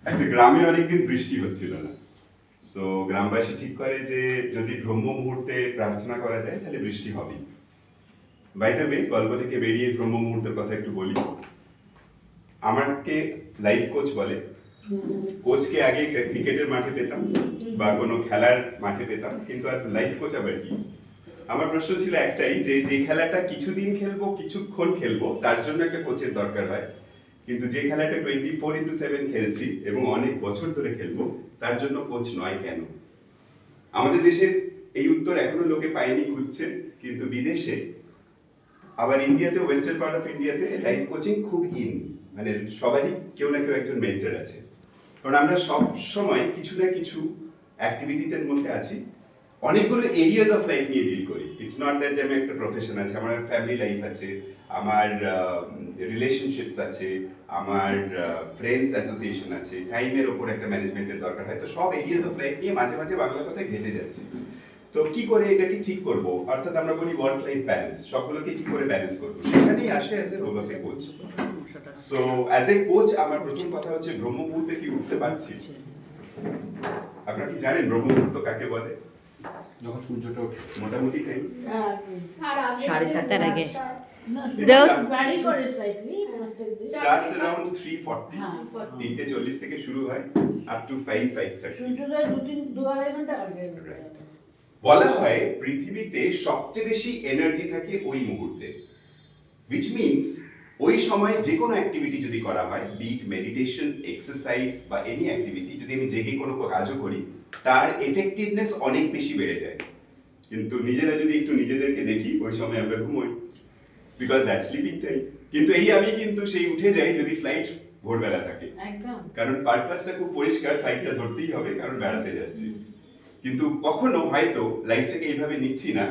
একটা গ্রামে অনেকদিন বৃষ্টি হচ্ছিল না, সো গ্রামবাসী ঠিক করে যে যদি ব্রহ্ম মুহূর্তে প্রার্থনা করা যায় তাহলে বৃষ্টি হবে। বাই দ্য ওয়ে, গল্প থেকে বেরিয়ে ব্রহ্ম মুহূর্তের কথা একটু বলি। আমাকে লাইফ কোচ বলে। কোচকে আগে ক্রিকেটের মাঠে পেতাম বা কোনো খেলার মাঠে পেতাম, কিন্তু আর লাইফ কোচ আবার কি? আমার প্রশ্ন ছিল একটাই, যে যে খেলাটা কিছুদিন খেলবো, কিছুক্ষণ খেলবো, তার জন্য একটা কোচের দরকার হয়, কিন্তু যে খেলাটা 24/7 খেলছি এবং অনেক বছর ধরে খেলবো, তার জন্য কোচ নয় কেন? আমাদের দেশের এই উত্তর এখনো লোকে পায়নি, খুঁজছে। কিন্তু বিদেশে, আবার ইন্ডিয়াতে, ওয়েস্টার্ন পার্ট অফ ইন্ডিয়াতে লাইফ কোচিং খুব ইন, মানে সবারই কেউ না কেউ একজন মেন্টর আছে। কারণ আমরা সব সময় কিছু না কিছু অ্যাক্টিভিটিদের মধ্যে আছি, অনেকগুলো এরিয়াস অফ লাইফ নিয়ে ডিল করি। ইটস নট দ্যাট যে আমি একটা প্রফেশন আছে, আমার ফ্যামিলি লাইফ আছে, আমার রিলেশনশিপস আছে, আমার ফ্রেন্ডস অ্যাসোসিয়েশন আছে, টাইমের ওপর একটা ম্যানেজমেন্টের দরকার হয়। তো সব এরিয়াস অফ লাইফ নিয়ে মাঝে মাঝে বাংলা কথায় ঘেটে যাচ্ছি। তো কি করে এটাকে ঠিক করব, অর্থাৎ আমরা বলি ওয়ার্ক লাইফ ব্যালেন্স, সবগুলোকে কি করে ব্যালেন্স করবো, সেখানেই আসে as a role of a coach. So as a coach আমার প্রথম কথা হচ্ছে, ব্রহ্ম মুহূর্তে কি উঠতে পারছি? আপনারা কি জানেন ব্রহ্ম মুহূর্ত কাকে বলে? যখন সূর্যটা ওঠে মোটামুটি টাইম 7:30 আগে। starts around 3:40, 3:40 থেকে শুরু হয় up to 5:30। বলা হয় পৃথিবীতে সবচেয়ে বেশি এনার্জি থাকে ওই মুহূর্তে, which means ওই সময় যে কোনো অ্যাক্টিভিটি যদি করা হয়, বিট মেডিটেশন, এক্সারসাইজ বা এনি অ্যাক্টিভিটি, যদি আমি জেগে কোনো কাজও করি, তার এফেক্টিভনেস অনেক বেশি বেড়ে যায়। কিন্তু নিজেরা যদি একটু নিজেদেরকে দেখি, ওই সময় আমরা ঘুমোই, বিকজ দ্যাট স্লিপিং টাইম। কিন্তু এই আমি কিন্তু সেই উঠে যাই যদি ফ্লাইট ভোরবেলা থাকে, কারণ পারপাসটা খুব পরিষ্কার, ফ্লাইটটা ধরতেই হবে কারণ বেড়াতে যাচ্ছি। কিন্তু কখনো হয়তো লাইফটাকে এইভাবে নিচ্ছি না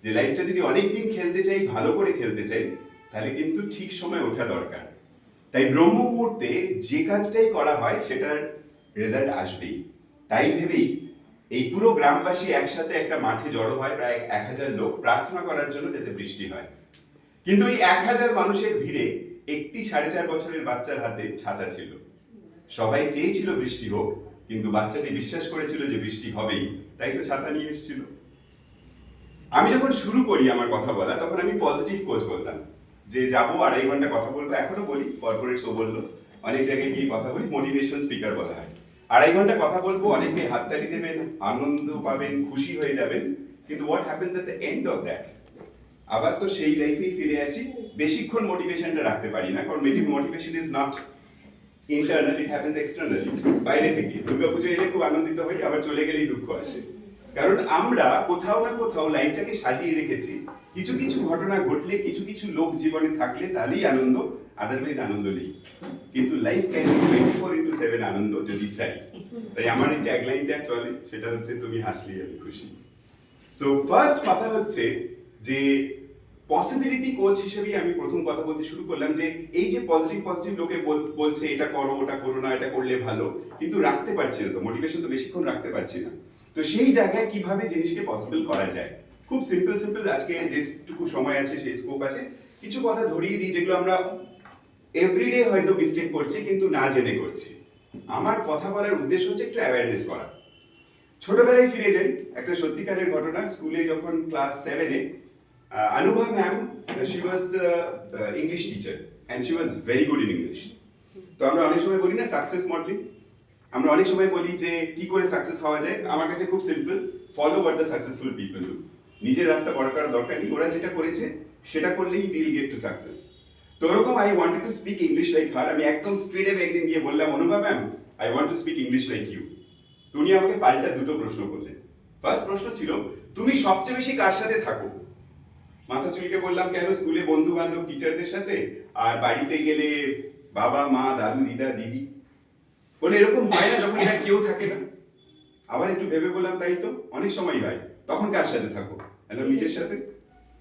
যে লাইফটা যদি অনেকদিন খেলতে চাই, ভালো করে খেলতে চাই, তাহলে কিন্তু ঠিক সময় ওঠা দরকার। তাই ব্রহ্ম মুহূর্তে যে কাজটাই করা হয় সেটার রেজাল্ট আসবেই। তাই ভেবেই এই পুরো গ্রামবাসী একসাথে একটা মাঠে জড়ো হয়, প্রায় 1000 লোক, প্রার্থনা করার জন্য যাতে বৃষ্টি হয়। কিন্তু এই 1000 মানুষের ভিড়ে একটি 4.5 বছরের বাচ্চার হাতে ছাতা ছিল। সবাই চেয়েছিল বৃষ্টি হোক, কিন্তু বাচ্চাটি বিশ্বাস করেছিল যে বৃষ্টি হবেই, তাই তো ছাতা নিয়ে এসেছিল। আমি যখন শুরু করি আমার কথা বলা, তখন আমি পজিটিভ কোচ বলতাম যে যাবো, 2.5 ঘন্টা কথা বলবো, এখনো বলি, কর্পোরেট শো বললো, অনেক জায়গায় গিয়ে কথা বলি, মোটিভেশনাল স্পিকার বলা হয়। 2.5 ঘন্টা কথা বলবো, অনেকে হাততালি দেবেন, আনন্দ পাবেন, খুশি হয়ে যাবেন, কিন্তু what happens at the end of that? আবার তো সেই লাইফেই ফিরে আসি। বেশিক্ষণ মোটিভেশনটা রাখতে পারি না, কারণ motivation is not internal, it happens externally, বাইরে থেকে। দুর্গাপুজো এলে খুব আনন্দিত হই, আবার চলে গেলেই দুঃখ আসে, কারণ আমরা কোথাও না কোথাও লাইফটাকে সাজিয়ে রেখেছি। কিছু কিছু ঘটনা ঘটলে, কিছু কিছু লোক জীবনে থাকলে তাহলেই আনন্দ, আদারওয়াইজ আনন্দ নেই। কিন্তু লাইফ ক্যান বি 24/7 আনন্দ যদি চাই। তাই আমার এই ট্যাগলাইনটা চলে, সেটা হচ্ছে তুমি হাসলেই আমি খুশি। সো ফার্স্ট কথা হচ্ছে যে পসিবিলিটি কোচ হিসেবে আমি প্রথম কথা বলতে শুরু করলাম যে এই যে পজিটিভ পজিটিভ লোকে বলছে এটা করো, ওটা করো না, এটা করলে ভালো, কিন্তু রাখতে পারছি না, তো মোটিভেশন তো বেশিক্ষণ রাখতে পারছি না। তো সেই জায়গায় কিভাবে জিনিসকে পসিবল করা যায়, খুব সিম্পল সিম্পল, আজকে যেটুকু সময় আছে, সেই স্কোপ আছে, কিছু কথা ধরিয়ে দিই যেগুলো আমরা এভরিডে হয়তো মিস্টেক করছি, কিন্তু না জেনে করছি। আমার কথা বলার উদ্দেশ্য হচ্ছে একটু অ্যাওয়ারনেস করা। ছোটবেলায় ফিরে যাই, একটা সত্যিকারের ঘটনা। স্কুলে যখন class 7-এ, Anubha ma'am, she was the English teacher and she was very good in English. তো আমরা অনেক সময় বলি না সাকসেস মডেলিং, আমরা অনেক সময় বলি যে কি করে সাকসেস হওয়া যায়। আমার কাছে খুব simple, follow what the successful people do. নিজের রাস্তা বড় করার দরকার নেই, ওরা যেটা করেছে সেটা করলেই উইল গেট টু সাকসেস। তো ওরকম I wanted to speak English like her. আমি একদম স্ট্রেট আপ একদিন গিয়ে বললাম, Anubha ma'am, I want to speak English like you. তো উনি আমাকে পাল্টা দুটো প্রশ্ন করলেন। ফার্স্ট প্রশ্ন ছিল, তুমি সবচেয়ে বেশি কার সাথে থাকো? মাথা চুলকে বললাম, কেন? স্কুলে বন্ধু বান্ধব, টিচারদের সাথে, আর বাড়িতে গেলে বাবা মা, দাদু দিদা দিদি। বলে এরকম হয় না যখন এরা কেউ থাকে না? আবার একটু ভেবে বললাম, তাই তো, অনেক সময় হয়। তখন কার সাথে থাকো? নিজের সাথে।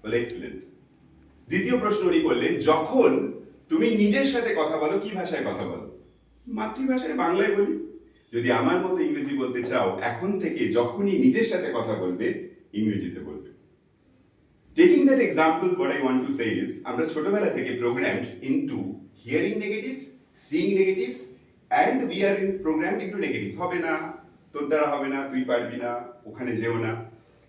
বলে এক্সিলেন্ট। দ্বিতীয় প্রশ্ন উনি করলেন, যখন তুমি নিজের সাথে কথা বলো, কি ভাষায় কথা বলো? মাতৃভাষায়, বাংলায় বলি। যদি আমার মতো ইংরেজি বলতে চাও, এখন থেকে যখনই নিজের সাথে কথা বলবে, ইংরেজিতে বলবে। Taking that example, what I want to say is, আমরা ছোটবেলা থেকে programmed into hearing negatives seeing negatives and we are in program into negatives. হবে না, তোর দ্বারা হবে না, তুই পারবি না, ওখানে যেও না।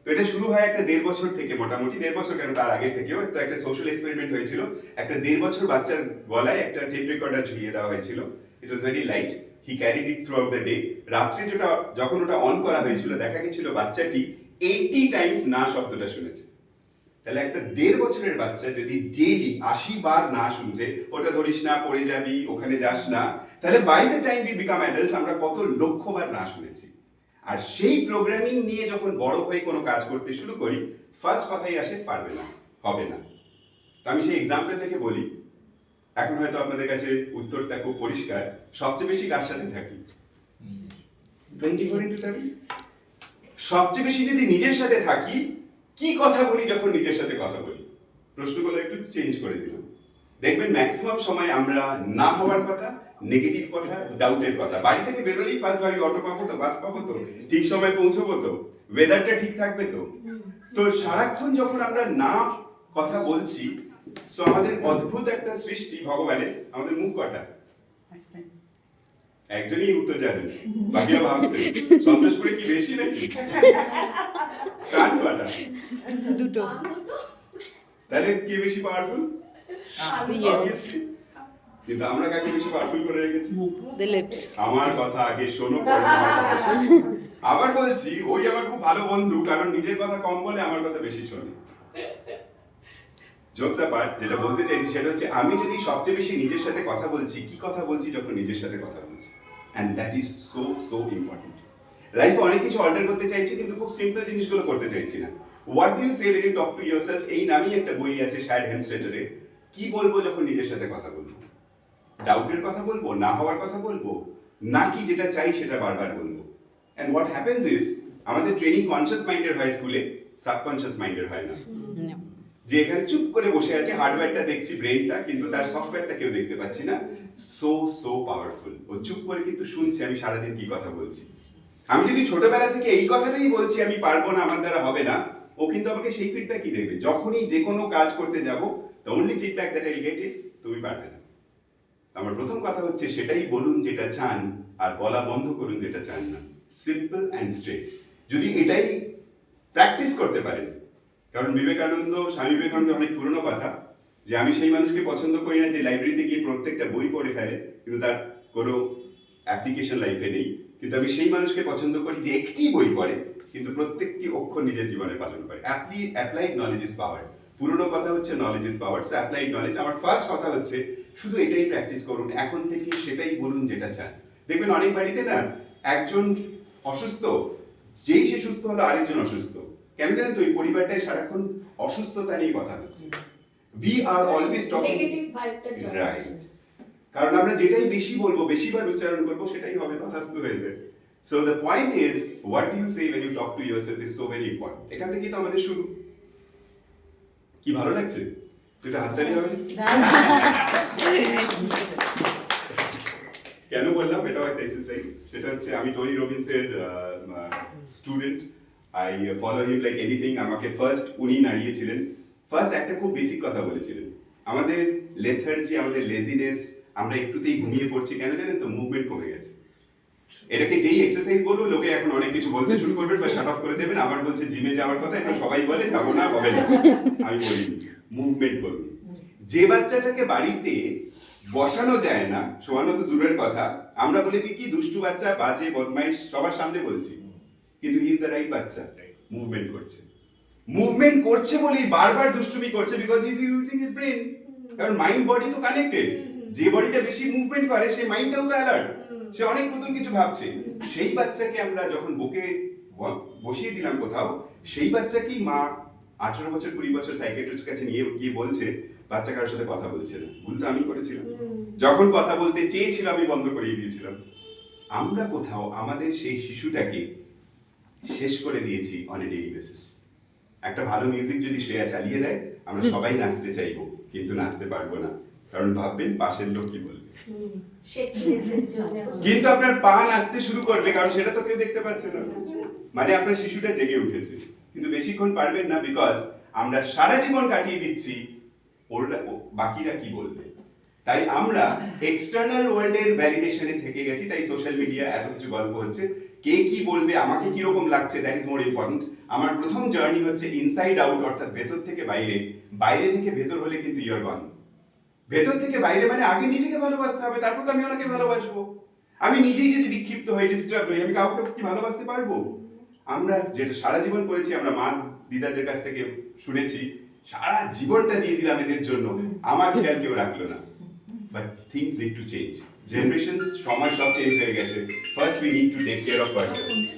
তো এটা শুরু হয় একটা 1.5 বছর থেকে, মোটামুটি 1.5 বছর কেন, তার আগে থেকেও। তো একটা সোশ্যাল এক্সপেরিমেন্ট হয়েছিল, একটা 1.5 বছর বাচ্চার গলায় একটা টেপ রেকর্ডার ঝুলিয়ে দেওয়া হয়েছিল। It was very light, he carried it throughout the day. রাত্রে যেটা যখন ওটা অন করা হয়েছিল, দেখা গেছিল বাচ্চাটি 80 টাইমস না শব্দটা শুনেছে। তাহলে একটা 1.5 বছরের বাচ্চা যদি ডেইলি 80 বার না শুনছে, ওটা ধরিস না, পড়ে যাবি, ওখানে যাস না, তাহলে by the time we become adults আমরা কত লক্ষবার না শুনেছি। আর সেই প্রোগ্রামিং নিয়ে যখন বড় হয়ে কোনো কাজ করতে শুরু করি, ফার্স্ট কথাই আসে পারবে না, হবে না। তো আমি সেই এক্সাম্পল থেকে বলি, এখন হয়তো আপনাদের কাছে উত্তরটা খুব পরিষ্কার। সবচেয়ে বেশি কার সাথে থাকি? 24/7। সবচেয়ে বেশি যদি নিজের সাথে থাকি, কি কথা বলি যখন নিজের সাথে কথা বলি? প্রশ্নগুলো একটু চেঞ্জ করে দিলাম। দেখবেন ম্যাক্সিমাম সময় আমরা না হওয়ার কথা, নেগেটিভ কথা, ডাউটের কথা। বাড়ি থেকে বেরোলেই ফার্স্ট ভাবি অটো পাবো তো, বাস পাবো তো, ঠিক সময় পৌঁছবো তো, ওয়েদারটা ঠিক থাকবে তো। তো সারাক্ষণ যখন আমরা না কথা বলছি, সো আমাদের অদ্ভুত একটা সৃষ্টি ভগবানের, আমাদের মুখ কটা? একজনই উত্তর জানেন, বাকিরা ভাবছে সন্তোষপুরে কি বেশি নাকি? কান কটা? দুটো। তাহলে কে বেশি পাওয়ারফুল? কিন্তু আমরা কাকে বেশি পাওয়ারফুল করে রেখেছি? The lips. আমার কথা আগে শোনো, পরে আমার কথা শোনো। আবার বলছি, ওই আমার খুব ভালো বন্ধু, কারণ নিজের কথা কম বলে আমার কথা বেশি শোনে। জোকস অ্যাপার্ট, যেটা বলতে চাইছি সেটা হচ্ছে, আমি যদি সবচেয়ে বেশি নিজের সাথে কথা বলছি, কি কথা বলছি যখন নিজের সাথে কথা বলছি? And that is so important. লাইফে অনেক কিছু অল্টার করতে চাইছি, কিন্তু খুব সিম্পল জিনিসগুলো করতে চাইছি না। What do you say when you talk to yourself? এই নামই একটা বই আছে শ্যাড হেমস্টেটারে। কি বলবো যখন নিজের সাথে কথা বলবো? ডাউটের কথা বলবো, না হওয়ার কথা বলবো, নাকি যেটা চাই সেটা বারবার বলবো? এন্ড হোয়াট হ্যাপেন্স ইজ, আমাদের ট্রেনিং কনসিয়াস মাইন্ডের হয় স্কুলে, সাবকনসিয়াস মাইন্ডের হয় না। No. যে এখানে চুপ করে বসে আছে, হার্ডওয়্যারটা দেখছি, ব্রেনটা, কিন্তু তার সফটওয়্যারটা কেউ দেখতে পাচ্ছি না। So powerful. ও চুপ করে কিন্তু শুনছে আমি সারাদিন কি কথা বলছি। আমি যদি ছোটবেলা থেকে এই কথাটাই বলছি আমি পারবো না, আমার দ্বারা হবে না, ও কিন্তু আমাকে সেই ফিডব্যাকই দেবে। যখনই যে কোনো কাজ করতে যাব, the only feedback that I get is তুমি পারবে না। আমার প্রথম কথা হচ্ছে, সেটাই বলুন যেটা চান, আর বলা বন্ধ করুন যেটা চান না। Simple and straight. যদি এটাই প্র্যাকটিস করতে পারেন, কারণ স্বামী বিবেকানন্দ অনেক পুরনো কথা, যে আমি সেই মানুষকে পছন্দ করি না যে লাইব্রেরিতে গিয়ে প্রত্যেকটা বই পড়ে ফেলে কিন্তু তার কোনো অ্যাপ্লিকেশন লাইফে নেই, কিন্তু আমি সেই মানুষকে পছন্দ করি যে একটি বই পড়ে কিন্তু প্রত্যেকটি অক্ষর নিজের জীবনে পালন করে। Applied knowledge is power. পুরনো কথা হচ্ছে knowledge is power. So applied knowledge. আমার ফার্স্ট কথা হচ্ছে, শুধু এটাই প্র্যাকটিস করুন, এখন থেকে সেটাই বলুন যেটা চান। দেখবেন অনেক বাড়িতে না, একজন অসুস্থ, যেই সে সুস্থ হলো আরেকজন অসুস্থ। কেন জানেন তো? ওই পরিবারটাই সারাক্ষণ অসুস্থতা নিয়ে কথা হচ্ছে। We are always talking negative ভাইবটা চলে right. কারণ আমরা যেটাই বেশি বলবো, বেশিবার উচ্চারণ করবো, সেটাই হবে, তথাস্তু হয়ে যায়। So the point is, what do you say when you talk to yourself is so very important. এখান থেকেই তো আমাদের শুরু। কি ভালো লাগছে? যেটা হাততালি হবে। কেন বললাম এটাও একটা এক্সারসাইজ? সেটা হচ্ছে, আমি টনি রবিন্সের student. I follow him like anything. আমাকে ফার্স্ট উনি নাড়িয়েছিলেন। ফার্স্ট একটা খুব বেসিক কথা বলেছিলেন, আমাদের লেথার্জি, আমাদের লেজিনেস, আমরা একটুতেই ঘুমিয়ে পড়ছি, কেন জানেন তো? মুভমেন্ট কমে গেছে। এটাকে যেই এক্সারসাইজ বলবো, লোকে এখন অনেক কিছু বলতে শুরু করবেন বা শাট অফ করে দেবেন। আবার বলছে জিমে যাওয়ার কথা, এখন সবাই বলে যাবো না, হবে না। আমি বলি মুভমেন্ট করুন। যে বাচ্চাটাকে বাড়িতে বসানো যায় না, শোয়ানো তো দূরের কথা, আমরা বলে দিই কি দুষ্টু বাচ্চা, বাজে, বদমাইশ, সবার সামনে বলছি, কিন্তু হি ইজ দ্য রাইট বাচ্চা। মুভমেন্ট করছে, মুভমেন্ট করছে বলেই বারবার দুষ্টুমি করছে, because he is using his brain. কারণ মাইন্ড বডি তো কানেক্টেড। যে বডিটা বেশি মুভমেন্ট করে, সেই মাইন্ডটাও তো অ্যালার্ট, সে অনেক নতুন কিছু ভাবছে। সেই বাচ্চাকে আমরা যখন বুকে বসিয়ে দিলাম কোথাও, সেই বাচ্চাকেই মা 18 বছর 20 বছর সাইকিয়াট্রিস্টের কাছে নিয়ে গিয়ে বলছে বাচ্চা কারোর সাথে কথা বলছে না। ভুল তো আমি করেছিলাম, যখন কথা বলতে চেয়েছিলাম আমি বন্ধ করিয়ে দিয়েছিলাম। আমরা কোথাও আমাদের সেই শিশুটাকে শেষ করে দিয়েছি অন এ ডেইলি বেসিস। একটা ভালো মিউজিক যদি শ্রেয়া চালিয়ে দেয়, আমরা সবাই নাচতে চাইবো, কিন্তু নাচতে পারবো না, কারণ ভাববেন পাশের লোক কি বলবে। কিন্তু আপনার পা নাচতে শুরু করবে, কারণ সেটা তো কেউ দেখতে পাচ্ছে না, মানে আপনার শিশুটা জেগে উঠেছে। কিন্তু বেশিক্ষণ পারবেন না, বিকজ আমরা সারা জীবন কাটিয়ে দিচ্ছি ওরা বাকিরা কি বলবে। তাই আমরা এক্সটার্নাল ওয়ার্ল্ডের ভ্যালিডেশনে থেকে গেছি, তাই সোশ্যাল মিডিয়া এত কিছু গল্প হচ্ছে, কে কি বলবে, আমাকে কি রকম লাগছে, দ্যাট ইজ মোর ইম্পর্টেন্ট। আমার প্রথম জার্নি হচ্ছে ইনসাইড আউট, অর্থাৎ ভেতর থেকে বাইরে, বাইরে থেকে ভেতর হলে কিন্তু ইউ আর গন। ভেতর থেকে বাইরে মানে আগে নিজেকে ভালোবাসতে হবে, তারপর তো আমি ওনাকে ভালোবাসবো। আমি নিজেই যদি বিক্ষিপ্ত হই, ডিস্টার্ব হই, আমি কাউকে কি ভালোবাসতে পারবো? আমরা যেটা সারা জীবন করেছি, আমরা মা দিদাদের কাছ থেকে শুনেছি, সারা জীবনটা দিয়ে দিলাম এদের জন্য, আমার খেয়াল কেউ রাখলো না। But things need to change, generations, সময় সব চেঞ্জ হয়ে গেছে। First we need to take care of আওয়ারসেলফস।